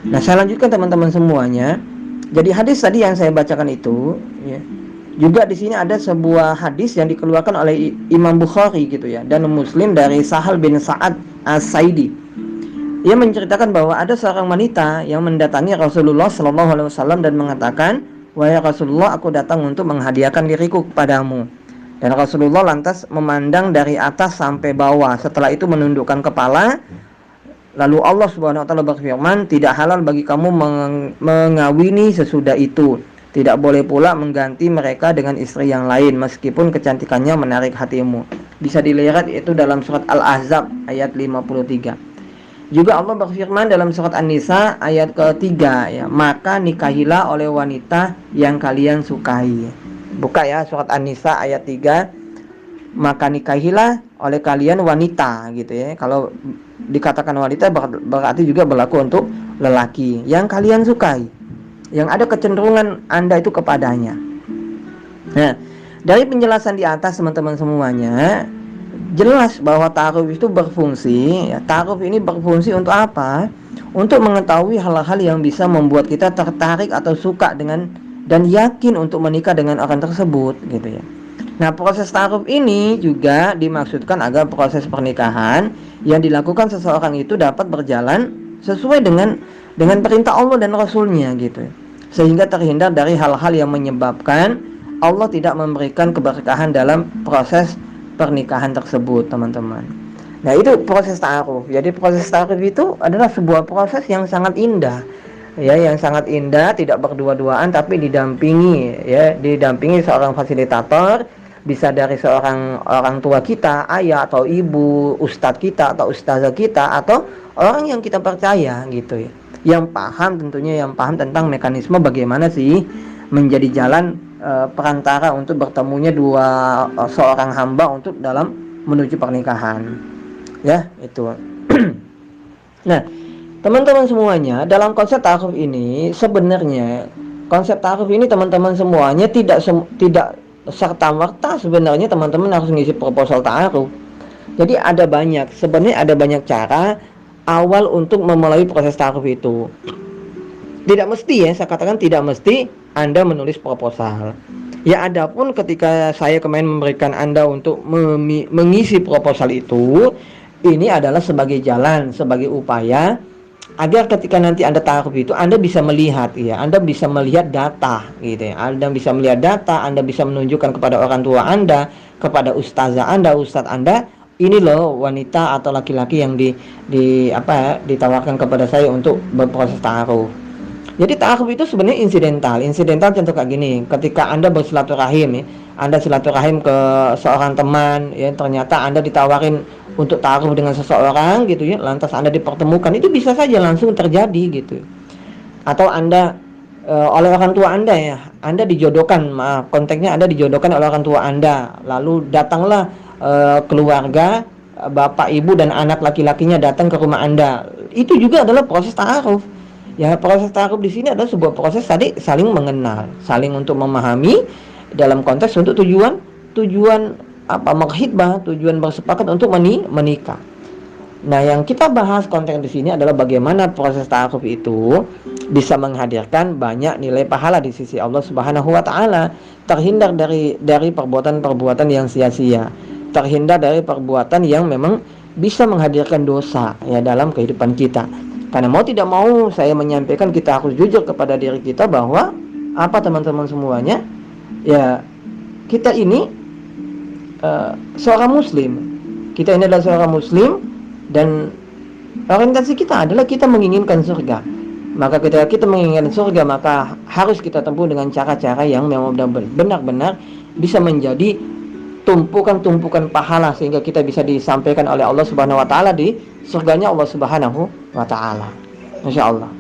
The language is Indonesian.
Nah, saya lanjutkan teman-teman semuanya. Jadi hadis tadi yang saya bacakan itu, ya, juga di sini ada sebuah hadis yang dikeluarkan oleh Imam Bukhari gitu ya, dan Muslim dari Sahal bin Sa'ad As-Saidi. Ia menceritakan bahwa ada seorang wanita yang mendatangi Rasulullah Shallallahu Alaihi Wasallam dan mengatakan, wahai Rasulullah, aku datang untuk menghadiahkan diriku kepadamu. Dan Rasulullah lantas memandang dari atas sampai bawah. Setelah itu menundukkan kepala. Lalu Allah Subhanahu wa taala berfirman, tidak halal bagi kamu mengawini sesudah itu. Tidak boleh pula mengganti mereka dengan istri yang lain meskipun kecantikannya menarik hatimu. Bisa dilihat itu dalam surat Al-Ahzab ayat 53. Juga Allah berfirman dalam surat An-Nisa ayat ketiga, ya, maka nikahilah oleh wanita yang kalian sukai. Buka ya surat An-Nisa ayat 3, maka nikahilah oleh kalian wanita gitu ya. Kalau dikatakan wanita berarti juga berlaku untuk lelaki yang kalian sukai, yang ada kecenderungan Anda itu kepadanya. Nah, dari penjelasan di atas teman-teman semuanya, jelas bahwa ta'aruf itu berfungsi, ya, ta'aruf ini berfungsi untuk apa? Untuk mengetahui hal-hal yang bisa membuat kita tertarik atau suka dengan dan yakin untuk menikah dengan orang tersebut gitu ya. Nah, proses ta'aruf ini juga dimaksudkan agar proses pernikahan yang dilakukan seseorang itu dapat berjalan sesuai dengan perintah Allah dan Rasulnya gitu, sehingga terhindar dari hal-hal yang menyebabkan Allah tidak memberikan keberkahan dalam proses pernikahan tersebut, teman-teman. Nah, itu proses ta'aruf. Jadi proses ta'aruf itu adalah sebuah proses yang sangat indah, ya, yang sangat indah, tidak berdua-duaan tapi didampingi, ya, didampingi seorang fasilitator, bisa dari seorang orang tua kita, ayah atau ibu, ustadz kita atau ustazah kita, atau orang yang kita percaya gitu ya, yang paham, tentunya yang paham tentang mekanisme bagaimana sih menjadi jalan perantara untuk bertemunya seorang hamba untuk dalam menuju pernikahan, ya itu. Nah, teman-teman semuanya, dalam konsep ta'aruf ini sebenarnya konsep ta'aruf ini teman-teman semuanya tidak serta-merta sebenarnya teman-teman harus ngisi proposal ta'aruf. Jadi sebenarnya ada banyak cara awal untuk memulai proses ta'aruf itu. Tidak mesti, ya, saya katakan tidak mesti Anda menulis proposal. Ya, adapun ketika saya kemarin memberikan Anda untuk mengisi proposal itu, ini adalah sebagai jalan, sebagai upaya agar ketika nanti Anda ta'aruf itu Anda bisa melihat, ya, Anda bisa melihat data gitu ya. Anda bisa melihat data, Anda bisa menunjukkan kepada orang tua Anda, kepada ustazah Anda, ustadz Anda, ini loh wanita atau laki-laki yang ditawarkan kepada saya untuk berproses ta'aruf. Jadi ta'aruf itu sebenarnya insidental contoh kayak gini, ketika Anda bersilaturahim, ya, Anda silaturahim ke seorang teman, ya, ternyata Anda ditawarin untuk ta'aruf dengan seseorang gitu ya, lantas Anda dipertemukan, itu bisa saja langsung terjadi gitu. Atau Anda oleh orang tua Anda, ya, Anda dijodohkan, konteksnya Anda dijodohkan oleh orang tua Anda, lalu datanglah keluarga, bapak, ibu dan anak laki-lakinya datang ke rumah Anda. Itu juga adalah proses ta'aruf. Ya, proses ta'aruf di sini adalah sebuah proses tadi saling mengenal, saling untuk memahami dalam konteks untuk tujuan menghitbah, tujuan bersepakat untuk menikah. Nah, yang kita bahas konteks di sini adalah bagaimana proses ta'aruf itu bisa menghadirkan banyak nilai pahala di sisi Allah Subhanahu wa taala, terhindar dari perbuatan-perbuatan yang sia-sia, terhindar dari perbuatan yang memang bisa menghadirkan dosa, ya, dalam kehidupan kita. Karena mau tidak mau saya menyampaikan, kita harus jujur kepada diri kita bahwa apa teman-teman semuanya, ya, kita ini seorang muslim. Kita ini adalah seorang muslim dan orientasi kita adalah kita menginginkan surga. Maka ketika kita menginginkan surga, maka harus kita tempuh dengan cara-cara yang memang benar-benar bisa menjadi tumpukan-tumpukan pahala sehingga kita bisa disampaikan oleh Allah Subhanahu wa taala di surganya Allah Subhanahu wa taala. Insyaallah.